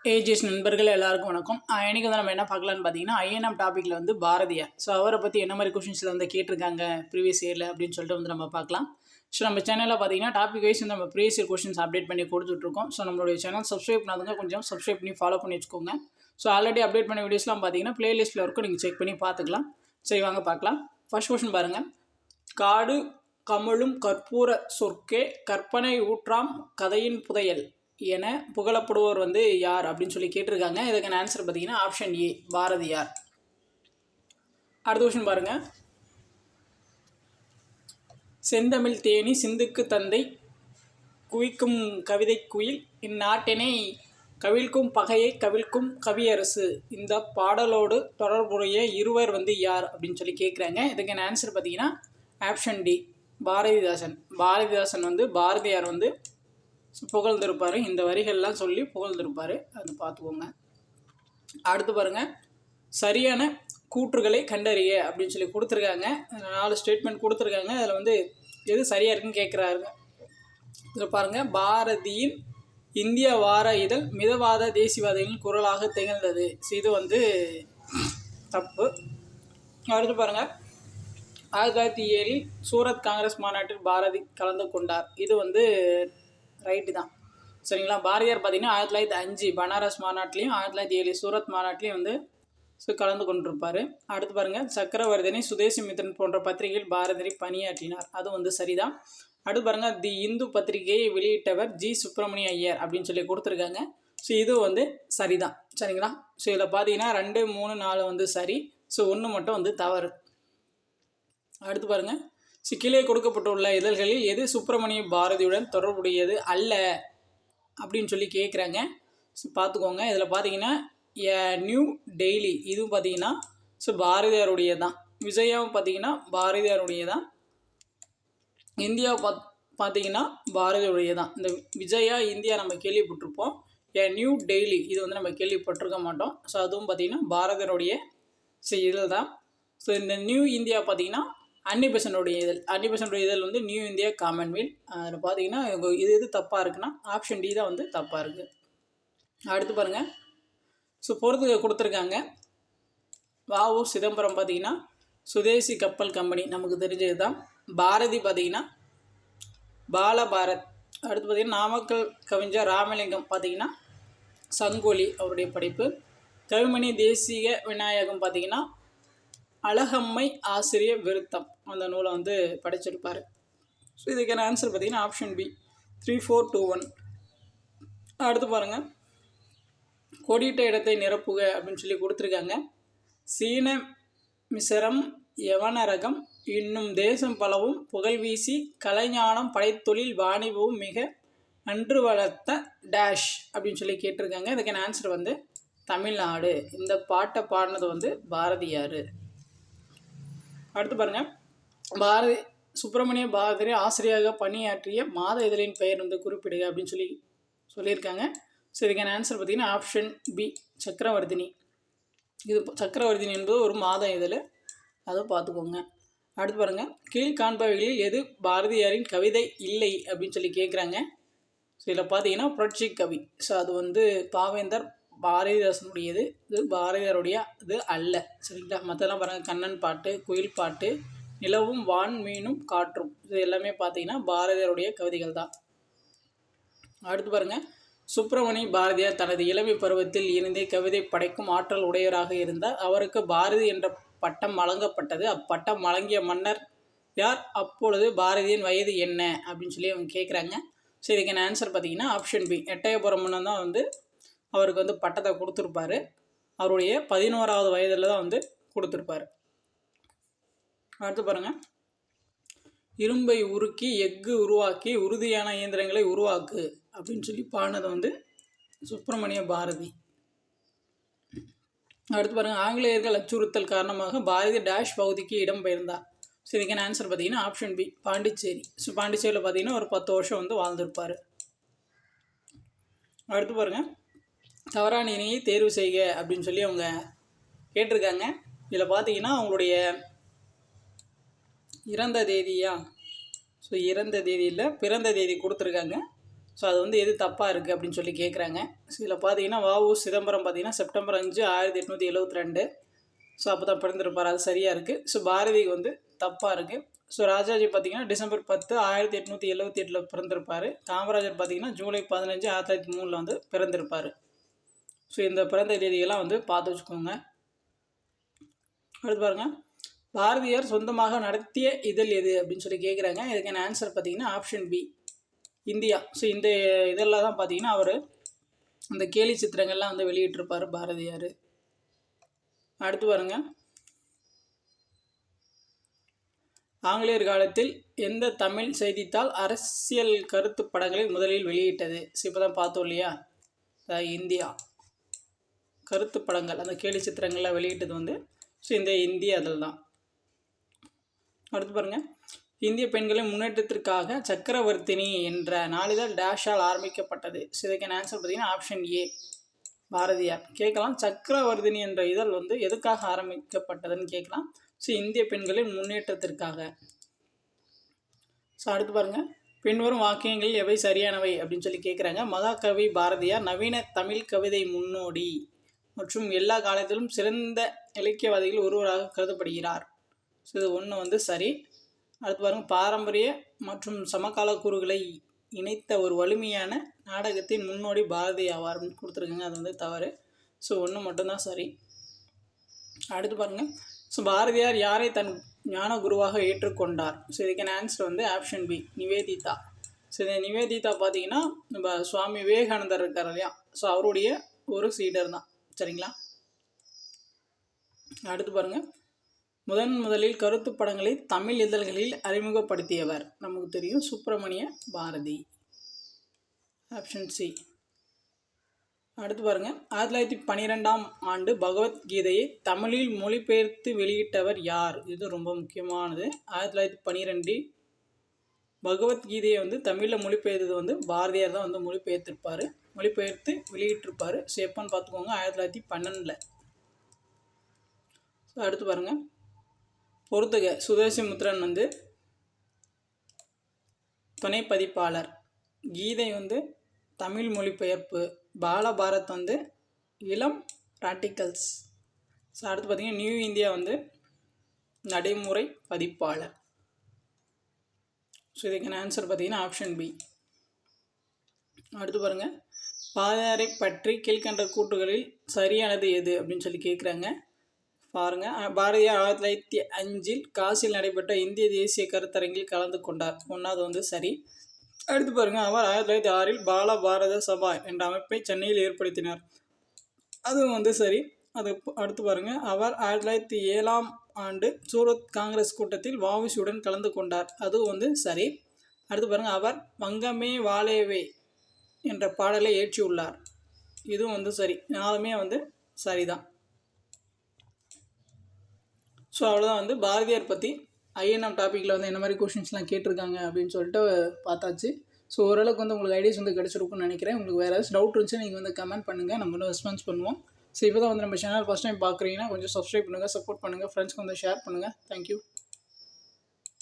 AGS நண்பர்கள் எல்லாருக்கும் வணக்கம். இன்றைக்கி வந்து நம்ம என்ன பார்க்கலான்னு பார்த்தீங்கன்னா, ஐஎன்எம் டாப்பிக்கில் வந்து பாரதியார். ஸோ அவரை பற்றி என்ன மாதிரி கொஷின்ஸில் வந்து கேட்டிருக்காங்க ப்ரீவியஸ் இயரில் அப்படின்னு சொல்லிட்டு வந்து நம்ம பார்க்கலாம். ஸோ நம்ம சேனலில் பார்த்தீங்கன்னா டாபிக் வைஸ் நம்ம ப்ரீவியஸ் இயர் கொஷின்ஸ் அப்டேட் பண்ணி கொடுத்துட்ருக்கோம். ஸோ நம்மளுடைய சேனல் சப்ஸ்கிரைப் பண்ணாதவங்க கொஞ்சம் சப்ஸ்கிரைப் பண்ணி ஃபாலோ பண்ணி வச்சுக்கோங்க. ஸோ ஆல்ரெடி அப்டேட் பண்ண வீடியோஸ்லாம் பார்த்தீங்கன்னா பிளேலிஸ்ட்டில் இருக்கும், நீங்கள் செக் பண்ணி பார்த்துக்கலாம். சரி வாங்க பார்க்கலாம். ஃபர்ஸ்ட் கொஷின் பாருங்கள். காடு கமழும் கற்பூர சொற்கே கற்பனை ஊற்றாம் கதையின் புதையல் என புகழப்படுவோர் வந்து யார் அப்படின்னு சொல்லி கேட்டிருக்காங்க. இதுக்கான ஆன்சர் பார்த்தீங்கன்னா ஆப்ஷன் ஏ, பாரதியார். அடுத்த கொஸ்டின் பாருங்க. செந்தமிழ் தேனி சிந்துக்கு தந்தை குவிக்கும் கவிதை குயில் இந்நாட்டினை கவிழ்க்கும் பகையை கவிழ்க்கும் கவியரசு. இந்த பாடலோடு தொடர்புடைய இருவர் வந்து யார் அப்படின்னு சொல்லி கேட்குறாங்க. இதுக்கான ஆன்சர் பார்த்தீங்கன்னா ஆப்ஷன் டி, பாரதிதாசன். பாரதிதாசன் வந்து பாரதியார் வந்து புகழ்ந்திருப்பார். இந்த வரிகள்லாம் சொல்லி புகழ்ந்திருப்பார், அது பார்த்துக்கோங்க. அடுத்து பாருங்கள். சரியான கூற்றுகளை கண்டறிய அப்படின்னு சொல்லி கொடுத்துருக்காங்க. 4 ஸ்டேட்மெண்ட் கொடுத்துருக்காங்க. அதில் வந்து எது சரியாக இருக்குன்னு கேட்குறாருங்க. இதில் பாருங்கள். பாரதியின் இந்திய வார இதழ் மிதவாத தேசியவாதிகளின் குரலாக திகழ்ந்தது. இது வந்து தப்பு. அடுத்து பாருங்கள். 1907 சூரத் காங்கிரஸ் மாநாட்டில் பாரதி கலந்து கொண்டார். இது வந்து ரைட்டு தான், சரிங்களா. பாரதியார் பார்த்தீங்கன்னா 1905 பனாரஸ் மாநாட்டிலையும் 1907 சூரத் மாநாட்டிலையும் வந்து கலந்து கொண்டிருப்பார். அடுத்து பாருங்கள். சக்கரவர்த்தினி, சுதேசி மித்திரன் போன்ற பத்திரிகையில் பாரதியை பணியாற்றினார். அது வந்து சரிதான். அடுத்து பாருங்கள். தி இந்து பத்திரிகையை வெளியிட்டவர் ஜி சுப்பிரமணிய ஐயர் அப்படின்னு சொல்லி கொடுத்துருக்காங்க. ஸோ இது வந்து சரிதான், சரிங்களா. ஸோ இதில் பார்த்தீங்கன்னா 2, 3, 4 வந்து சரி. ஸோ 1 மட்டும் வந்து தவறு. அடுத்து பாருங்கள். கீழே கொடுக்கப்பட்டுள்ள இதழ்களில் எது சுப்பிரமணிய பாரதியுடன் தொடர்புடையது அல்ல அப்படின்னு சொல்லி கேட்குறாங்க. பார்த்துக்கோங்க. இதில் பார்த்தீங்கன்னா நியூ டெய்லி இதுவும் பார்த்தீங்கன்னா பாரதியாருடைய தான். விஜயாவும் பார்த்தீங்கன்னா பாரதியாருடைய தான். இந்தியாவை பார்த்தீங்கன்னா பாரதியுடைய தான். இந்த விஜயா இந்தியா நம்ம கேள்விப்பட்டிருப்போம். நியூ டெய்லி இது வந்து நம்ம கேள்விப்பட்டிருக்க மாட்டோம். ஸோ அதுவும் பார்த்தீங்கன்னா பாரதியாருடைய இதழ் தான். ஸோ இந்த நியூ இந்தியா பார்த்தீங்கன்னா அன்னிபெசன்டோடைய இதழ். அன்னிபெசன்டோடைய இதழ் வந்து நியூ இந்தியா காமன்வெல்த். அதில் பார்த்தீங்கன்னா எது தப்பாக இருக்குன்னா ஆப்ஷன் டி தான் வந்து தப்பாக இருக்குது. அடுத்து பாருங்கள். ஸோ போகிறதுக்கு கொடுத்துருக்காங்க. வ.உ. சிதம்பரம் பார்த்தீங்கன்னா சுதேசி கப்பல் கம்பெனி நமக்கு தெரிஞ்சது தான். பாரதி பார்த்தீங்கன்னா பாலபாரத். அடுத்து பார்த்திங்கன்னா நாமக்கல் கவிஞர் ராமலிங்கம் பார்த்தீங்கன்னா சங்கொலி அவருடைய படைப்பு. கவிமணி தேசிக விநாயகம் பார்த்தீங்கன்னா அழகம்மை ஆசிரிய விருத்தம் அந்த நூலை வந்து படைச்சிருப்பார். ஸோ இதுக்கான ஆன்சர் பார்த்தீங்கன்னா ஆப்ஷன் பி, 3, 4, 2, 1. அடுத்து பாருங்கள். கொடியிட்ட இடத்தை நிரப்புக அப்படின்னு சொல்லி கொடுத்துருக்காங்க. சீன மிசரம் யவனரகம் இன்னும் தேசம் பலவும் புகழ் வீசி கலைஞானம் படைத்தொழில் வாணிபவும் மிக நன்று வளர்த்த டேஷ் அப்படின்னு சொல்லி கேட்டிருக்காங்க. இதுக்கான ஆன்சர் வந்து தமிழ்நாடு. இந்த பாட்டை பாடினது வந்து பாரதியார். அடுத்து பாருங்கள். சுப்பிரமணிய பாரதியை ஆசிரியராக பணியாற்றிய மாத இதழின் பெயர் வந்து குறிப்பிடுக அப்படின்னு சொல்லியிருக்காங்க. ஸோ இதுக்கான ஆன்சர் பார்த்தீங்கன்னா ஆப்ஷன் பி, சக்கரவர்த்தினி. இது சக்கரவர்த்தினி என்பது ஒரு மாத இதழ், அதை பார்த்துக்கோங்க. அடுத்து பாருங்கள். கீழ்காண்பவைகளில் எது பாரதியாரின் கவிதை இல்லை அப்படின்னு சொல்லி கேட்குறாங்க. ஸோ இதில் பார்த்தீங்கன்னா புரட்சி கவி. ஸோ அது வந்து பாவேந்தர் பாரதிதாசனுடையது. இது பாரதியாருடைய இது அல்ல, சரிங்களா. மற்றெல்லாம் பாருங்கள். கண்ணன் பாட்டு, குயில் பாட்டு, நிலவும் வான் மீனும் காற்றும், இது எல்லாமே பார்த்தீங்கன்னா பாரதியாருடைய கவிதைகள் தான். அடுத்து பாருங்கள். சுப்பிரமணிய பாரதியார் தனது இளமை பருவத்தில் இருந்தே கவிதை படைக்கும் ஆற்றல் உடையவராக இருந்தார். அவருக்கு பாரதி என்ற பட்டம் வழங்கப்பட்டது. அப்பட்டம் வழங்கிய மன்னர் யார்? அப்பொழுது பாரதியின் வயது என்ன அப்படின்னு சொல்லி அவங்க கேட்குறாங்க. ஸோ இதுக்கான ஆன்சர் பார்த்தீங்கன்னா ஆப்ஷன் பி, எட்டயபுரம் மன்னன் தான் வந்து அவருக்கு வந்து பட்டத்தை கொடுத்துருப்பாரு. அவருடைய 11வது வயதில் தான் வந்து கொடுத்துருப்பார். அடுத்து பாருங்கள். இரும்பை உருக்கி எஃகு உருவாக்கி உறுதியான இயந்திரங்களை உருவாக்கு அப்படின்னு சொல்லி பாடினது வந்து சுப்பிரமணிய பாரதி. அடுத்து பாருங்கள். ஆங்கிலேயர்கள் அச்சுறுத்தல் காரணமாக பாரதி டேஷ் பகுதிக்கு இடம்பெயர்ந்தார். ஸோ இதுக்கான ஆன்சர் பார்த்தீங்கன்னா ஆப்ஷன் பி, பாண்டிச்சேரி. ஸோ பாண்டிச்சேரியில் பார்த்தீங்கன்னா ஒரு 10 வருஷம் வந்து வாழ்ந்திருப்பார். அடுத்து பாருங்கள். தவறான இணையை தேர்வு செய்க அப்படின்னு சொல்லி அவங்க கேட்டிருக்காங்க. இதில் பார்த்தீங்கன்னா அவங்களுடைய இறந்த தேதியா, ஸோ இறந்த தேதி இல்லை, பிறந்த தேதி கொடுத்துருக்காங்க. ஸோ அது வந்து எது தப்பாக இருக்குது அப்படின்னு சொல்லி கேட்குறாங்க. ஸோ இதில் பார்த்தீங்கன்னா வ.உ. சிதம்பரம் பார்த்தீங்கன்னா செப்டம்பர் 5, 1872. ஸோ அப்போ தான் பிறந்திருப்பார், அது சரியாக இருக்குது. ஸோ பாரதிக்கு வந்து தப்பாக இருக்குது. ஸோ ராஜாஜி பார்த்தீங்கன்னா டிசம்பர் 10, 1878 பிறந்திருப்பார். காமராஜர் பார்த்தீங்கன்னா ஜூலை 15, 1903 வந்து பிறந்திருப்பார். ஸோ இந்த பிறந்த தேதியெல்லாம் வந்து பார்த்து வச்சுக்கோங்க. அடுத்து பாருங்கள், பாரதியார் சொந்தமாக நடத்திய இதழ் எது அப்படின்னு சொல்லி கேட்குறாங்க. இதுக்கான ஆன்சர் பார்த்தீங்கன்னா ஆப்ஷன் பி, இந்தியா. ஸோ இந்த இதெல்லாம் தான் பார்த்தீங்கன்னா அவர் அந்த கேலி சித்திரங்கள்லாம் வந்து வெளியிட்டிருப்பார் பாரதியார். அடுத்து பாருங்க, ஆங்கிலேயர் காலத்தில் எந்த தமிழ் செய்தித்தாள் அரசியல் கருத்து படங்களை முதலில் வெளியிட்டது? ஸோ இப்போ தான் பார்த்தோம் இல்லையா, இந்தியா. கருத்து படங்கள் அந்த கேலி சித்திரங்கள்லாம் வெளியிட்டது வந்து ஸோ இந்த இந்திய அதழ் தான். அடுத்து பாருங்கள், இந்திய பெண்களின் முன்னேற்றத்திற்காக சக்கரவர்த்தினி என்ற நாளிதழ் டேஷால் ஆரம்பிக்கப்பட்டது? ஸோ இதுக்கான ஆன்சர் பார்த்தீங்கன்னா ஆப்ஷன் ஏ, பாரதியார். கேட்கலாம், சக்கரவர்த்தினி என்ற இதழ் வந்து எதுக்காக ஆரம்பிக்கப்பட்டதுன்னு கேட்கலாம். ஸோ இந்திய பெண்களின் முன்னேற்றத்திற்காக. ஸோ அடுத்து பாருங்கள், பின்வரும் வாக்கியங்களில் எவை சரியானவை அப்படின்னு சொல்லி கேட்குறாங்க. மகாகவி பாரதியார் நவீன தமிழ் கவிதை முன்னோடி மற்றும் எல்லா காலத்திலும் சிறந்த இலக்கியவாதிகள் ஒருவராக கருதப்படுகிறார். ஸோ இது ஒன்று வந்து சரி. அடுத்து பாருங்கள், பாரம்பரிய மற்றும் சமகால கூறுகளை இணைத்த ஒரு வலிமையான நாடகத்தின் முன்னோடி பாரதி ஆவார்னு கொடுத்துருக்குங்க, அது வந்து தவறு. ஸோ ஒன்று மட்டும்தான் சரி. அடுத்து பாருங்கள், ஸோ பாரதியார் யாரை தன் ஞான குருவாக ஏற்றுக்கொண்டார்? ஸோ இதுக்கான ஆன்சர் வந்து ஆப்ஷன் பி, நிவேதிதா. ஸோ இந்த நிவேதிதா பார்த்தீங்கன்னா நம்ம சுவாமி விவேகானந்தர் இருக்கார் இல்லையா, ஸோ அவருடைய ஒரு சீடர் தான். சரிங்களா? அடுத்து பாருங்கள், முதலில் கருத்து படங்களை தமிழ் இதழ்களில் அறிமுகப்படுத்தியவர்? நமக்கு தெரியும், சுப்பிரமணிய பாரதி. Option C. அடுத்து பாருங்கள், 1912ஆம் ஆண்டு பகவத்கீதையை தமிழில் மொழிபெயர்த்து வெளியிட்டவர் யார்? இது ரொம்ப முக்கியமானது. 1912 பகவத்கீதையை வந்து தமிழில் மொழிபெயர்த்தது வந்து பாரதியார் தான் வந்து மொழிபெயர்த்து வெளியிட்டிருப்பார். ஸோ எப்போன்னு பார்த்துக்கோங்க, 1912. ஸோ அடுத்து பாருங்கள், பொறுத்துக. சுதேசிமித்திரன் வந்து துணை பதிப்பாளர், கீதை வந்து தமிழ் மொழிபெயர்ப்பு, பாலபாரத் வந்து இளம் ராட்டிகல்ஸ். ஸோ அடுத்து பார்த்திங்கன்னா நியூ இந்தியா வந்து நடைமுறை பதிப்பாளர். ஸோ இதுக்கான ஆன்சர் பார்த்திங்கன்னா ஆப்ஷன் பி. அடுத்து பாருங்கள், பாரதியாரை பற்றி கீழ்கண்ட கூற்றுகளில் சரியானது எது அப்படின்னு சொல்லி கேட்குறாங்க. பாருங்கள், பாரதியார் 1905 காசியில் நடைபெற்ற இந்திய தேசிய கருத்தரங்கில் கலந்து கொண்டார். ஒன்றாவது வந்து சரி. அடுத்து பாருங்கள், அவர் 1906 பால பாரத சபா என்ற அமைப்பை சென்னையில் ஏற்படுத்தினார். அதுவும் வந்து சரி. அடுத்து பாருங்கள், அவர் 1907ஆம் ஆண்டு சூரத் காங்கிரஸ் கூட்டத்தில் வ.உ.சியுடன் கலந்து கொண்டார். அதுவும் வந்து சரி. அடுத்து பாருங்கள், அவர் வங்கமே வாலேவே என்ற பாடலை இயற்றியுள்ளார். இதுவும் வந்து சரி. நாலுமே வந்து சரிதான். ஸோ அவ்வளோதான் வந்து பாரதியார் பற்றி ஐஎன்எம் டாப்பிக்கில் வந்து என்ன மாதிரி கொஷின்ஸ்லாம் கேட்டிருக்காங்க அப்படின்னு சொல்லிட்டு பார்த்தாச்சு. ஸோ ஓரளவுக்கு வந்து உங்களுக்கு ஐடியாஸ் வந்து கிடச்சிருக்குன்னு நினைக்கிறேன். உங்களுக்கு வேறு ஏதாச்சும் டவுட் இருந்துச்சு நீங்கள் வந்து கமெண்ட் பண்ணுங்கள், நம்ம வந்து ரெஸ்பான்ஸ் பண்ணுவோம். ஸோ இப்போ தான் வந்து நம்ம சேனல் ஃபஸ்ட் டைம் பார்க்குறீங்கன்னா கொஞ்சம் சப்ஸ்கிரைப் பண்ணுங்கள், சப்போர்ட் பண்ணுங்கள், ஃப்ரெண்ட்ஸ்க்கு வந்து ஷேர் பண்ணுங்கள். தேங்க்யூ.